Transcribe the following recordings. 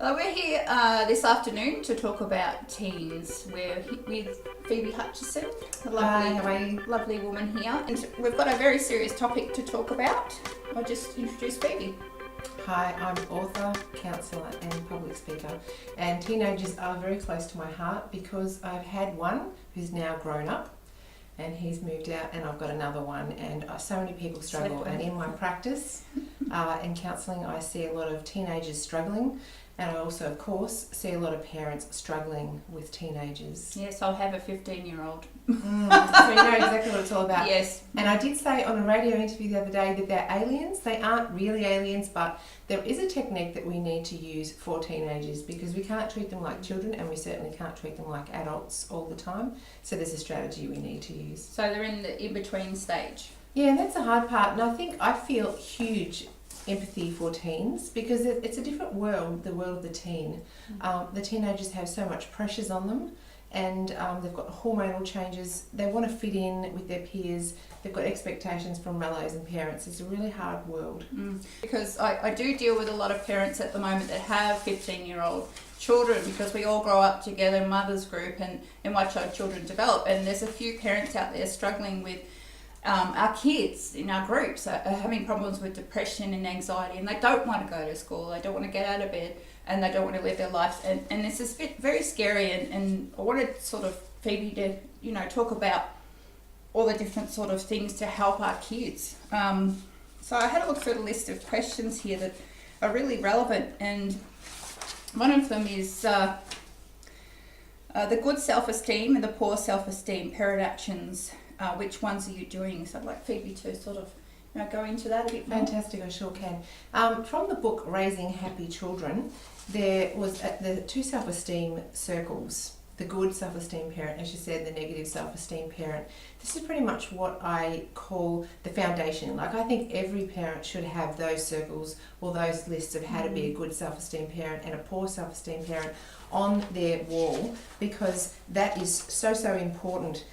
We're here this afternoon to talk about teens. We're with Phoebe Hutchison, a lovely woman here, and we've got a very serious topic to talk about. I'll just introduce Phoebe. Hi, I'm author, counsellor and public speaker, and teenagers are very close to my heart because I've had one who's now grown up and he's moved out, and I've got another one, and so many people struggle. And in my practice in counselling, I see a lot of teenagers struggling. And I also, of course, see a lot of parents struggling with teenagers. Yes, I'll have a 15-year-old. So you know exactly what it's all about. Yes. And I did say on a radio interview the other day that they're aliens. They aren't really aliens, but there is a technique that we need to use for teenagers because we can't treat them like children, and we certainly can't treat them like adults all the time. So there's a strategy we need to use. So they're in the in-between stage. Yeah, and that's the hard part. And I feel huge empathy for teens because it's a different world, the world of the teen. The teenagers have so much pressures on them, and they've got hormonal changes. They want to fit in with their peers. They've got expectations from relatives and parents. It's a really hard world. Because I do deal with a lot of parents at the moment that have 15-year-old children, because we all grow up together in mother's group and watch our children develop, and there's a few parents out there struggling with our kids in our groups are having problems with depression and anxiety, and they don't want to go to school, they don't want to get out of bed, and they don't want to live their lives, and it's just very scary, and I wanted sort of Phoebe to talk about all the different sort of things to help our kids. So I had a look through the list of questions here that are really relevant, and one of them is the good self-esteem and the poor self-esteem parent actions. Which ones are you doing? So I'd like Phoebe to sort of go into that a bit more. Fantastic, I sure can. From the book Raising Happy Children, there was the two self-esteem circles. The good self-esteem parent, as you said, the negative self-esteem parent. This is pretty much what I call the foundation. Like, I think every parent should have those circles or those lists of how to be a good self-esteem parent and a poor self-esteem parent on their wall, because that is so important.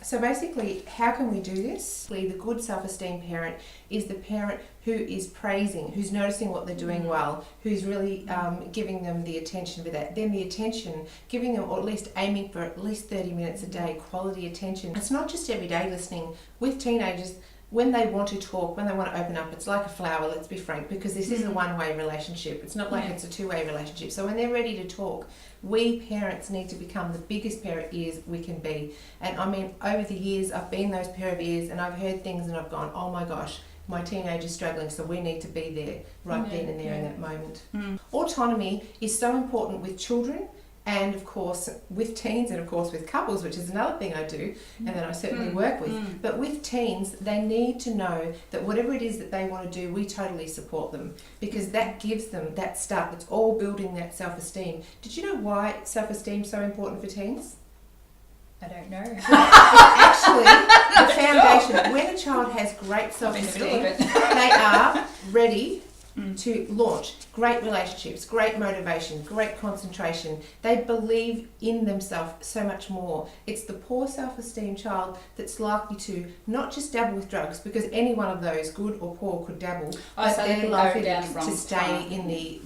So basically, how can we do this? The good self-esteem parent is the parent who is praising, who's noticing what they're doing well, who's really giving them the attention for that. Then the attention, giving them, or at least aiming for at least 30 minutes a day, quality attention. It's not just everyday listening. With teenagers, when they want to talk, when they want to open up, it's like a flower, let's be frank, because this is a one-way relationship. It's not like it's a two-way relationship. So when they're ready to talk, we parents need to become the biggest pair of ears we can be. And I mean, over the years, I've been those pair of ears, and I've heard things and I've gone, oh my gosh, my teenager's struggling, so we need to be there right then and there in that moment. Autonomy is so important with children, and of course with teens, and of course with couples, which is another thing I do and that I certainly work with. But with teens, they need to know that whatever it is that they want to do, we totally support them, because that gives them that start. It's all building that self-esteem. Did you know why self-esteem is so important for teens? I don't know. It's actually the foundation. When a child has great self-esteem, they are ready to launch great relationships, great motivation, great concentration. They believe in themselves so much more. It's the poor self-esteem child that's likely to not just dabble with drugs, because any one of those, good or poor, could dabble, but so they're likely to stay in the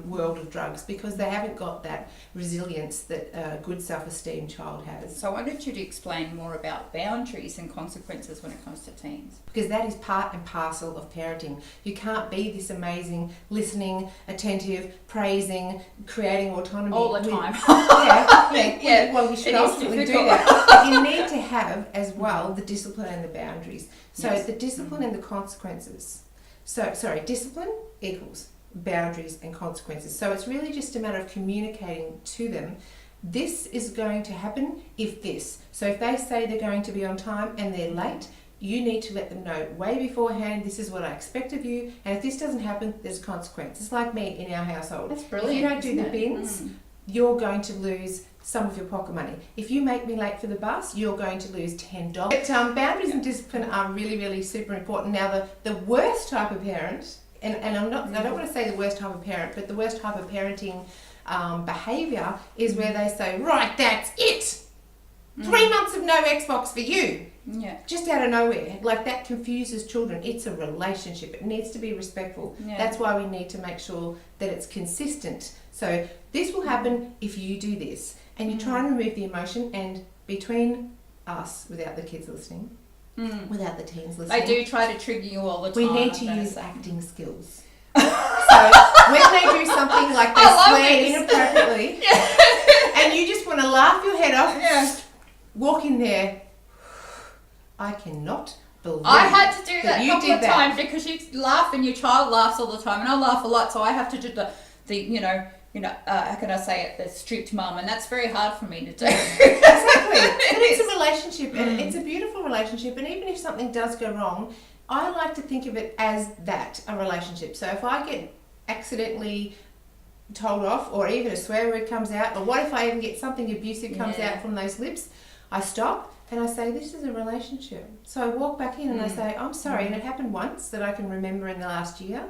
world of drugs because they haven't got that resilience that a good self-esteem child has. So I wanted you to explain more about boundaries and consequences when it comes to teens. Because that is part and parcel of parenting. You can't be this amazing, listening, attentive, praising, creating autonomy all the time. Well, you should ultimately do that. But you need to have as well the discipline and the boundaries. So the discipline and the consequences. Discipline equals boundaries and consequences. So it's really just a matter of communicating to them, this is going to happen if this. So if they say they're going to be on time and they're late, you need to let them know way beforehand, this is what I expect of you, and if this doesn't happen, there's a consequence. It's like me in our household. That's brilliant. If you don't do the bins, you're going to lose some of your pocket money. If you make me late for the bus, you're going to lose $10. But boundaries and discipline are really super important. Now, the worst type of parent, and I don't want to say the worst type of parent, but the worst type of parenting behaviour is where they say, right, that's it. 3 months of no Xbox for you. Yeah. Just out of nowhere. Like, that confuses children. It's a relationship. It needs to be respectful. Yeah. That's why we need to make sure that it's consistent. So this will happen if you do this. And you try and remove the emotion, and between us, without the kids listening, without the teens listening. They do try to trigger you all the time. We need to use acting skills. So when they do something like they swear inappropriately, and you just want to laugh your head off, walk in there. I cannot believe I had to do that you a couple did of that. times because you laugh and your child laughs all the time, and I laugh a lot, so I have to do the how can I say it, the strict mum, and that's very hard for me to do. Exactly. But it's a relationship, and it's a beautiful relationship, and even if something does go wrong, I like to think of it as that, a relationship. So if I get accidentally told off, or even a swear word comes out, or what if I even get something abusive comes out from those lips, I stop and I say, this is a relationship. So I walk back in and I say, I'm sorry, and it happened once that I can remember in the last year.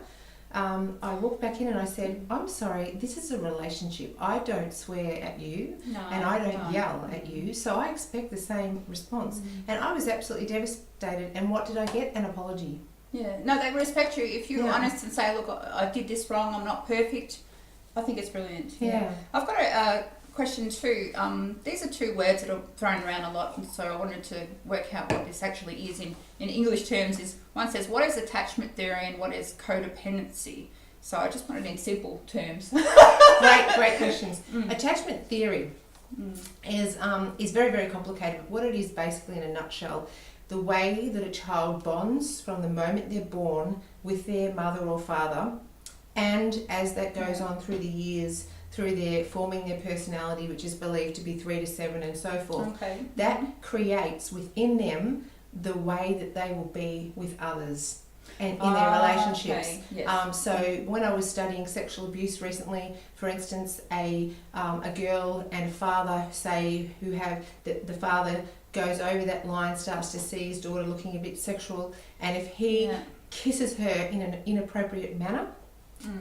I walked back in and I said, I'm sorry, this is a relationship. I don't swear at you, and I don't yell at you, so I expect the same response. And I was absolutely devastated, and what did I get? An apology. Yeah, no, they respect you. If you're honest and say, look, I did this wrong, I'm not perfect, I think it's brilliant. Yeah. I've got a question too. These are two words that are thrown around a lot, and so I wanted to work out what this actually is in English terms. Is one says, what is attachment theory and what is codependency? So I just wanted it in simple terms. Great questions. Attachment theory is very, very complicated. But what it is basically in a nutshell, the way that a child bonds from the moment they're born with their mother or father, and as that goes on through the years, through their forming their personality, which is believed to be 3 to 7 and so forth. Okay. That creates within them the way that they will be with others and in their relationships. Okay. Yes. So when I was studying sexual abuse recently, for instance, a girl and father say who have the father goes over that line, starts to see his daughter looking a bit sexual, and if he kisses her in an inappropriate manner,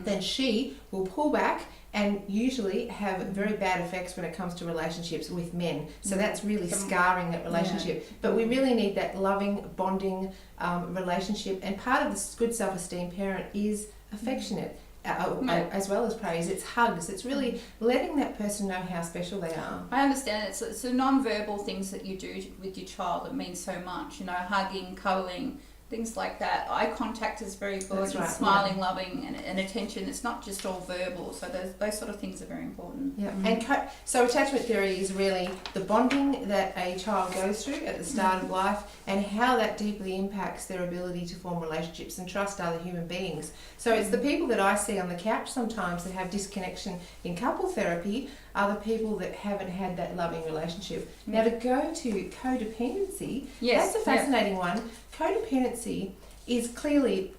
then she will pull back and usually have very bad effects when it comes to relationships with men. So that's really scarring that relationship. But we really need that loving, bonding relationship. And part of this good self-esteem parent is affectionate, as well as praise. It's hugs. It's really letting that person know how special they are. I understand. It's the non-verbal things that you do with your child that means so much. You know, hugging, cuddling, things like that. Eye contact is very good. That's right, smiling, loving, and attention. It's not just all verbal. So those sort of things are very important. Yeah. And so attachment theory is really the bonding that a child goes through at the start of life, and how that deeply impacts their ability to form relationships and trust other human beings. So it's the people that I see on the couch sometimes that have disconnection in couple therapy are the people that haven't had that loving relationship. Now, to go to codependency, that's a fascinating one. Codependency is clearly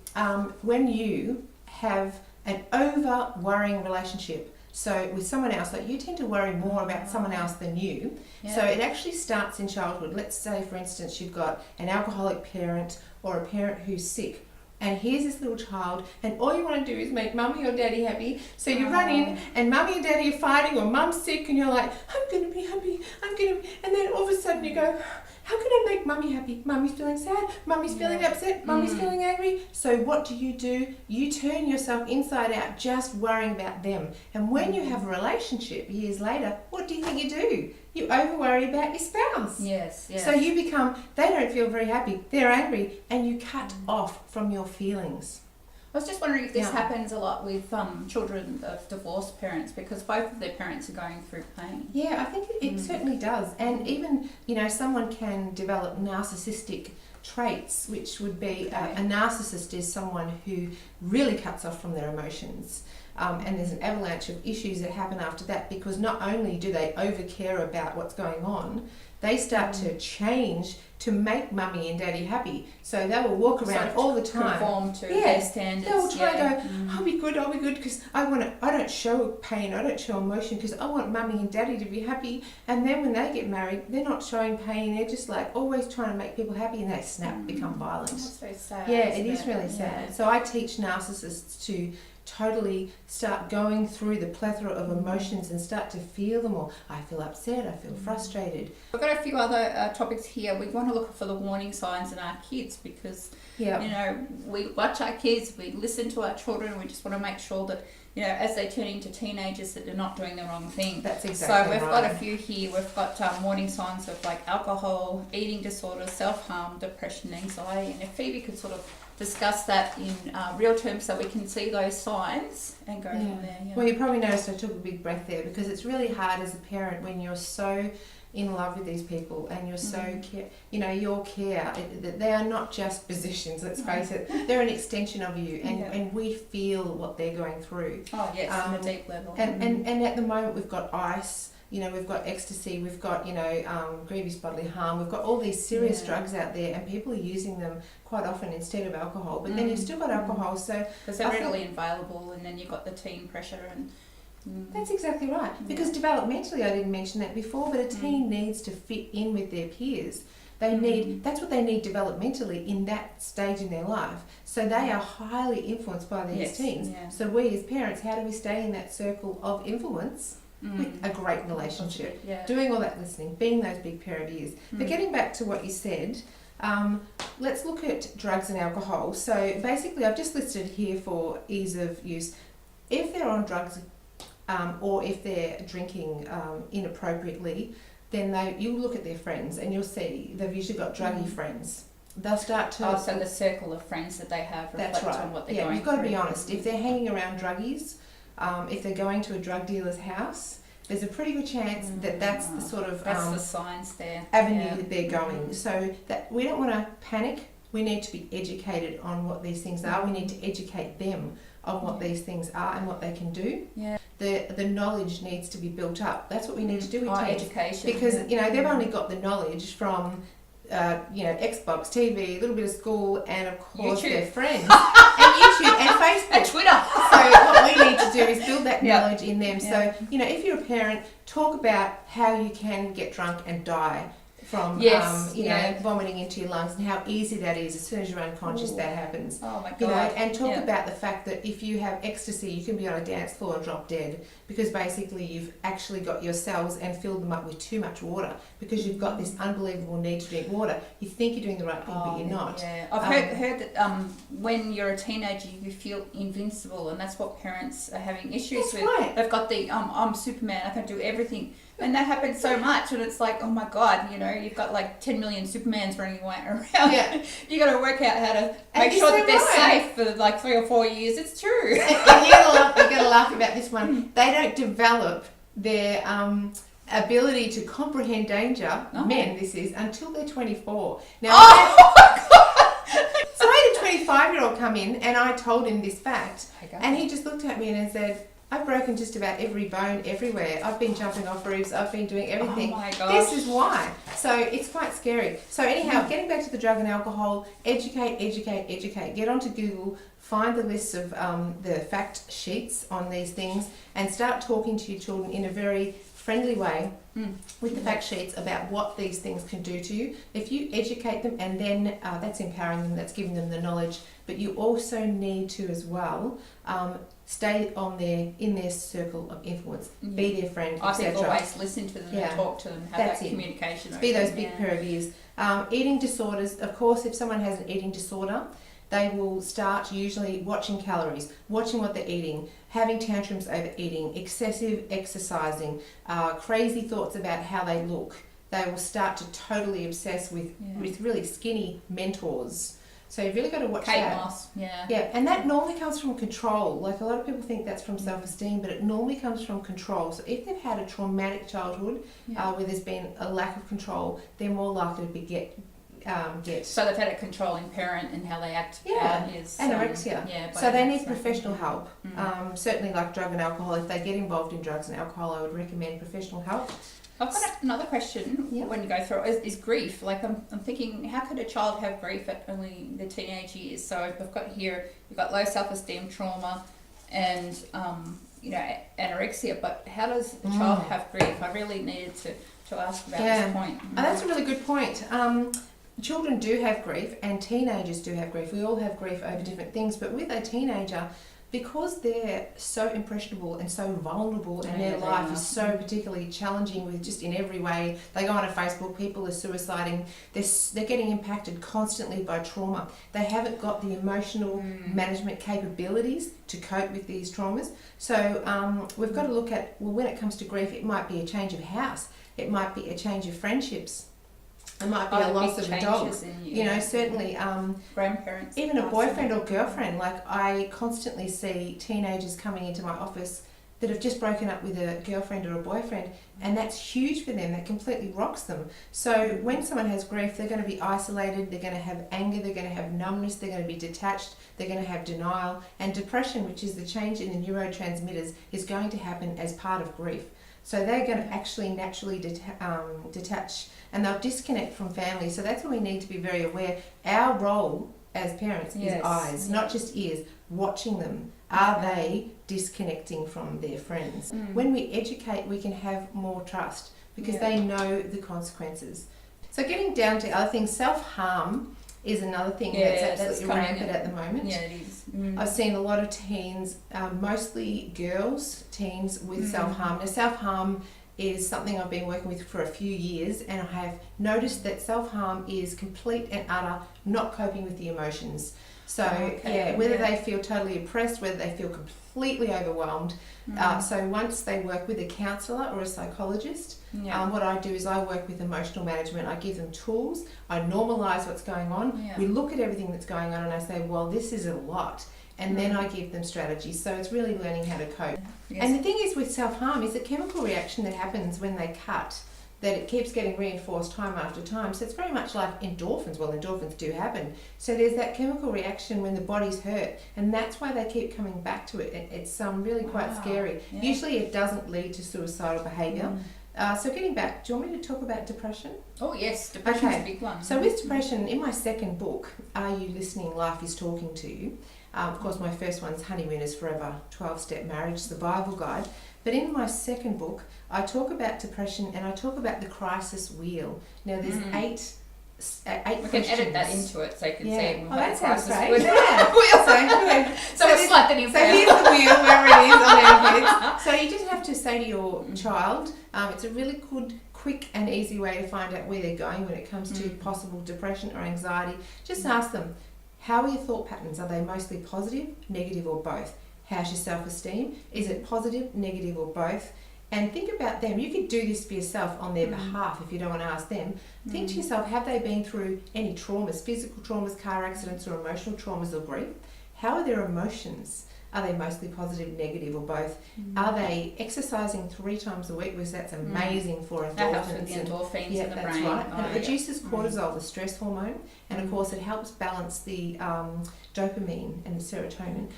when you have an over-worrying relationship. So with someone else, like you tend to worry more about someone else than you. So it actually starts in childhood. Let's say, for instance, you've got an alcoholic parent or a parent who's sick. And here's this little child, and all you want to do is make mummy or daddy happy. So you run in, and mummy and daddy are fighting, or mum's sick, and you're like, I'm going to be happy, and then all of a sudden you go, how can I make mummy happy? Mummy's feeling sad, mummy's feeling upset, mummy's feeling angry. So what do? You turn yourself inside out just worrying about them. And when you have a relationship years later, what do you think you do? You over worry about your spouse. Yes. So you become, they don't feel very happy, they're angry, and you cut off from your feelings. I was just wondering if this happens a lot with children of divorced parents, because both of their parents are going through pain. Yeah, I think it certainly does. And even, someone can develop narcissistic traits, which would be a narcissist is someone who really cuts off from their emotions. And there's an avalanche of issues that happen after that, because not only do they overcare about what's going on, they start to change to make mummy and daddy happy. So they will walk around all the time. Conform to their standards. They'll try to go, I'll be good, because I don't show pain, I don't show emotion, because I want mummy and daddy to be happy. And then when they get married, they're not showing pain, they're just like always trying to make people happy, and they snap, become violent. That's very sad. Yeah, it is really sad. So I teach narcissists to totally start going through the plethora of emotions and start to feel them all. I feel upset, I feel frustrated. We've got a few other topics here. We want to look for the warning signs in our kids because, we watch our kids, we listen to our children, we just want to make sure that, as they turn into teenagers, that they're not doing the wrong thing. That's exactly right. So we've right. got a few here. We've got warning signs of like alcohol, eating disorders, self-harm, depression, anxiety. And if Phoebe could sort of discuss that in real terms so we can see those signs and go from there. Yeah. Well, you probably noticed I took a big breath there because it's really hard as a parent when you're so in love with these people and you're so your care, they are not just positions, let's face it, they're an extension of you, and we feel what they're going through. Oh yes, on a deep level. And at the moment we've got ice, we've got ecstasy, we've got grievous bodily harm, we've got all these serious drugs out there, and people are using them quite often instead of alcohol, but then you've still got alcohol, so because they're readily available, and then you've got the teen pressure and that's exactly right. Because developmentally, I didn't mention that before, but a teen needs to fit in with their peers. They need, that's what they need developmentally in that stage in their life. So they are highly influenced by these teens. Yeah. So we as parents, how do we stay in that circle of influence with a great relationship? Yeah. Doing all that listening, being those big pair of ears. But getting back to what you said, let's look at drugs and alcohol. So basically, I've just listed here for ease of use. If they're on drugs, or if they're drinking inappropriately, then you look at their friends and you'll see they've usually got druggy friends. They'll start to... so the circle of friends that they have reflects on what they're going through. You've got to be honest. If they're hanging around druggies, if they're going to a drug dealer's house, there's a pretty good chance that that's the sort of... that's the signs there. Avenue that they're going. So that we don't want to panic. We need to be educated on what these things are. We need to educate them on what these things are and what they can do. Yeah. The knowledge needs to be built up. That's what we need to do with teens. Education. Because, they've only got the knowledge from, Xbox, TV, a little bit of school, and of course YouTube. Their friends. And YouTube and Facebook. And Twitter. So what we need to do is build that knowledge in them. So, if you're a parent, talk about how you can get drunk and die from vomiting into your lungs, and how easy that is. As soon as you're unconscious, that happens. Oh my God! And talk about the fact that if you have ecstasy, you can be on a dance floor and drop dead, because basically you've actually got your cells and filled them up with too much water, because you've got this unbelievable need to drink water. You think you're doing the right thing, but you're not. Yeah, I've heard that when you're a teenager, you feel invincible, and that's what parents are having issues with. Right. They've got the I'm Superman, I can do everything. And that happens so much, and it's like, oh my God, you've got like 10 million Supermans running around. Yeah. You got to work out how to make sure that they're safe for like 3 or 4 years. It's true. And you got to laugh about this one. They don't develop their ability to comprehend danger, men this is, until they're 24. Now, so I had a 25-year-old come in, and I told him this fact, and he just looked at me and said, I've broken just about every bone everywhere. I've been jumping off roofs. I've been doing everything. Oh my gosh. This is why. So it's quite scary. So anyhow, getting back to the drug and alcohol, educate. Get onto Google, find the lists of the fact sheets on these things, and start talking to your children in a very friendly way with the fact sheets about what these things can do to you. If you educate them, and then that's empowering them, that's giving them the knowledge, but you also need to as well stay in their circle of influence, be their friend, etc. I think always listen to them and talk to them, have that communication. Be those big pair of ears. Eating disorders, of course, if someone has an eating disorder, they will start usually watching calories, watching what they're eating, having tantrums over eating, excessive exercising, crazy thoughts about how they look. They will start to totally obsess with really skinny mentors. So you've really got to watch that. Moss, yeah, and that normally comes from control. Like a lot of people think that's from self-esteem, but it normally comes from control. So if they've had a traumatic childhood where there's been a lack of control, they're more likely to get. So they've had a controlling parent and how they act. Is anorexia. So they need professional help. Certainly, like drug and alcohol. If they get involved in drugs and alcohol, I would recommend professional help. I've got another question when you go through it, is grief. Like I'm thinking, how could a child have grief at only the teenage years? So I've got here, you've got low self-esteem, trauma, and anorexia. But how does a child have grief? I really needed to ask about this point. Oh, that's a really good point. Children do have grief, and teenagers do have grief. We all have grief over different things, but with a teenager, because they're so impressionable and so vulnerable, and Yeah, their they life are. is so particularly challenging with just in every way. They go on Facebook, people are suiciding, they're getting impacted constantly by trauma. They haven't got the emotional management capabilities to cope with these traumas. So we've got to look at, well, when it comes to grief, it might be a change of house, it might be a change of friendships, it might be a loss of a dog. You know, certainly grandparents, even a boyfriend or girlfriend. Like, I constantly see teenagers coming into my office that have just broken up with a girlfriend or a boyfriend, and that's huge for them. That completely rocks them. So when someone has grief, they're going to be isolated, they're going to have anger, they're going to have numbness, they're going to be detached, they're going to have denial, and depression, which is the change in the neurotransmitters, is going to happen as part of grief. So they're going to actually naturally detach, and they'll disconnect from family. So that's why we need to be very aware. Our role as parents is eyes, not just ears, watching them. Are they disconnecting from their friends? When we educate, we can have more trust because they know the consequences. So getting down to other things, self-harm is another thing that's absolutely rampant at the moment. Yeah, it is. I've seen a lot of teens, mostly girls, teens with self-harm. Now, self-harm is something I've been working with for a few years, and I have noticed that self-harm is complete and utter not coping with the emotions. So whether they feel totally oppressed, whether they feel completely overwhelmed. So once they work with a counsellor or a psychologist, what I do is I work with emotional management. I give them tools, I normalise what's going on, we look at everything that's going on, and I say, well, this is a lot. And then I give them strategies. So it's really learning how to cope. And the thing is with self-harm is a chemical reaction that happens when they cut, that it keeps getting reinforced time after time. So it's very much like endorphins. Well, endorphins do happen. So there's that chemical reaction when the body's hurt, and that's why they keep coming back to it. It's really quite scary. Usually it doesn't lead to suicidal behaviour. So getting back, do you want me to talk about depression? Oh yes, depression's a big one. So with depression, in my second book, Are You Listening? Life is Talking to You. Of course, my first one's Honeymooners Forever, 12-Step Marriage Survival Guide. But in my second book, I talk about depression, and I talk about the crisis wheel. Now, there's eight we can edit that into it so you can see it. Oh, that sounds great. Wheel. So we'll slide that in. So here's the wheel, wherever it is on our heads. So you just have to say to your child, it's a really good, quick and easy way to find out where they're going when it comes to possible depression or anxiety. Just ask them, how are your thought patterns? Are they mostly positive, negative, or both? How's your self-esteem? Is it positive, negative, or both? And think about them. You could do this for yourself on their behalf if you don't want to ask them. Think to yourself, have they been through any traumas, physical traumas, car accidents, or emotional traumas or grief? How are their emotions? Are they mostly positive, negative, or both? Are they exercising 3 times a week? Because that's amazing for endorphins. That helps with the endorphins in the brain. Right. And it reduces cortisol, the stress hormone, and of course it helps balance the dopamine and the serotonin.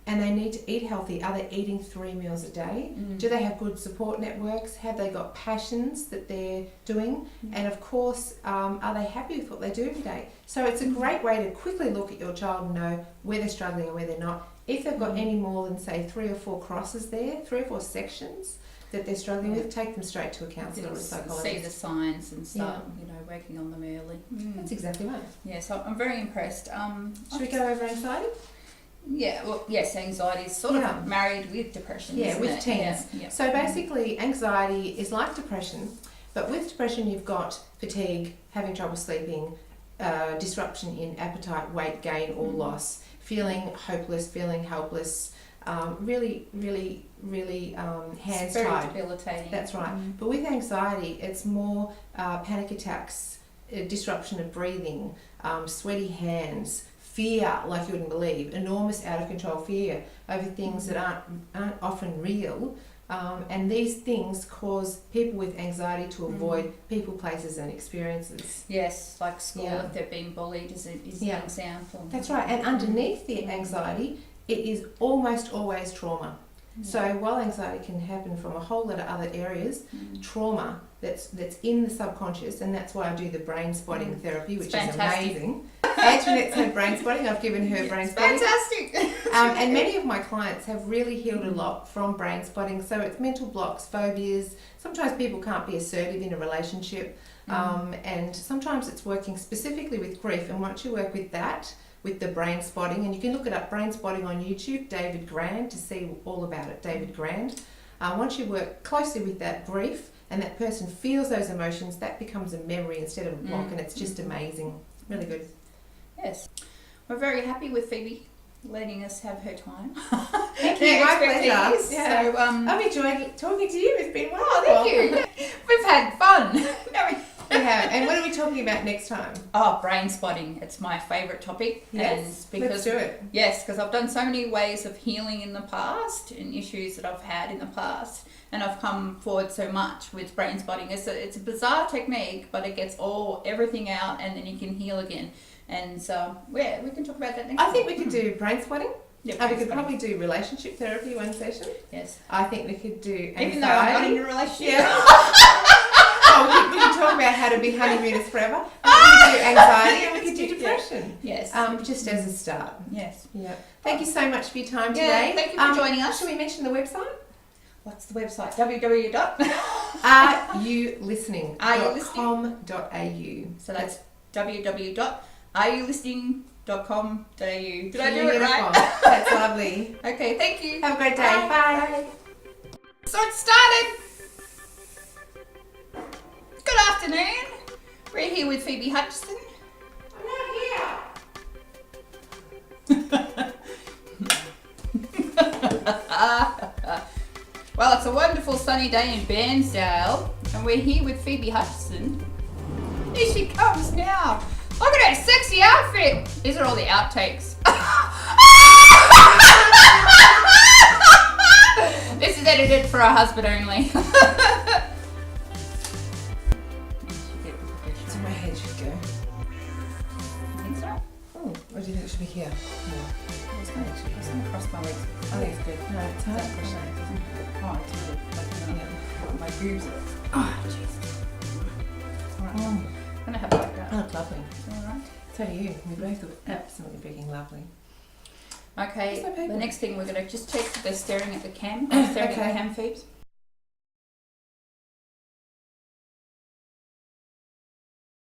And they need to eat healthy. Are they eating 3 meals a day? Do they have good support networks? Have they got passions that they're doing? And of course, are they happy with what they do every day? So it's a great way to quickly look at your child and know where they're struggling and where they're not. If they've got any more than, say, 3 or 4 crosses there, 3 or 4 sections that they're struggling with, take them straight to a counsellor or a psychologist. See the signs and start, working on them early. That's exactly right. Yeah, so I'm very impressed. Should we go over anxiety? Yeah, well, yes, anxiety is sort of married with depression, isn't with it? teens. Yeah. So basically, anxiety is like depression, but with depression you've got fatigue, having trouble sleeping, disruption in appetite, weight gain or loss, feeling hopeless, feeling helpless, really hands very tied. debilitating. That's right. But with anxiety, it's more panic attacks, disruption of breathing, sweaty hands, fear like you wouldn't believe, enormous out of control fear over things that aren't often real. And these things cause people with anxiety to avoid people, places and experiences. Yes, like school, if they're being bullied is an example. That's right. And underneath the anxiety, it is almost always trauma. So while anxiety can happen from a whole lot of other areas, trauma that's in the subconscious, and that's why I do the brain spotting therapy, which is amazing. Antoinette's had brain spotting. I've given her brain spotting. Fantastic. And many of my clients have really healed a lot from brain spotting. So it's mental blocks, phobias. Sometimes people can't be assertive in a relationship. And sometimes it's working specifically with grief. And once you work with that, with the brain spotting, and you can look it up, brain spotting on YouTube, David Grand, to see all about it, David Grand. Once you work closely with that brief and that person feels those emotions, that becomes a memory instead of a block, and it's just amazing. Really good. Yes. We're very happy with Phoebe letting us have her time. Thank you, my pleasure. Yeah. So, I've enjoyed talking to you. It's been wonderful. oh, thank you. Yeah. We've had fun. We have. And what are we talking about next time? Oh, brain spotting. It's my favourite topic. Yes, And let's do it. Yes, because I've done so many ways of healing in the past and issues that I've had in the past. And I've come forward so much with brain spotting. It's a bizarre technique, but it gets everything out, and then you can heal again. And so, yeah, we can talk about that next time. I think we could do brain spotting. Yeah, We could probably do relationship therapy one session. Yes. I think we could do anxiety. Even though I'm not in a relationship. Yeah. Oh, we could talk about how to be honeymooners forever. We could do anxiety, and we could do depression. Yes. Just as a start. Yes. Yeah. Thank you so much for your time Yeah, today. thank you for joining us. Should we mention the website? What's the website? www. areyoulistening.com.au. So that's www.areyoulistening.com.au. Did I do it Beautiful. right? That's lovely. Okay, thank you. Have a great day. Bye. Bye. So it started. Good afternoon. We're here with Phoebe Hutchison. I'm not here. Well, it's a wonderful sunny day in Bairnsdale, and we're here with Phoebe Hutchison. Here she comes now. Look at her sexy outfit. These are all the outtakes. This is edited for our husband only. So my head should go. I think so. Oh, or do you think it should be here? No. I was going to cross my legs. I think it's good. No, it's hard. Oh, it's really fucking Yeah. my boobs. Oh, jeez. Alright. I'm going to have it like that. Oh, it's lovely. Alright. So do you. We both look absolutely freaking lovely. Okay, Where's my paper? the next thing we're going to just check they're staring at the cam. Staring at Okay. the cam, Phoebes.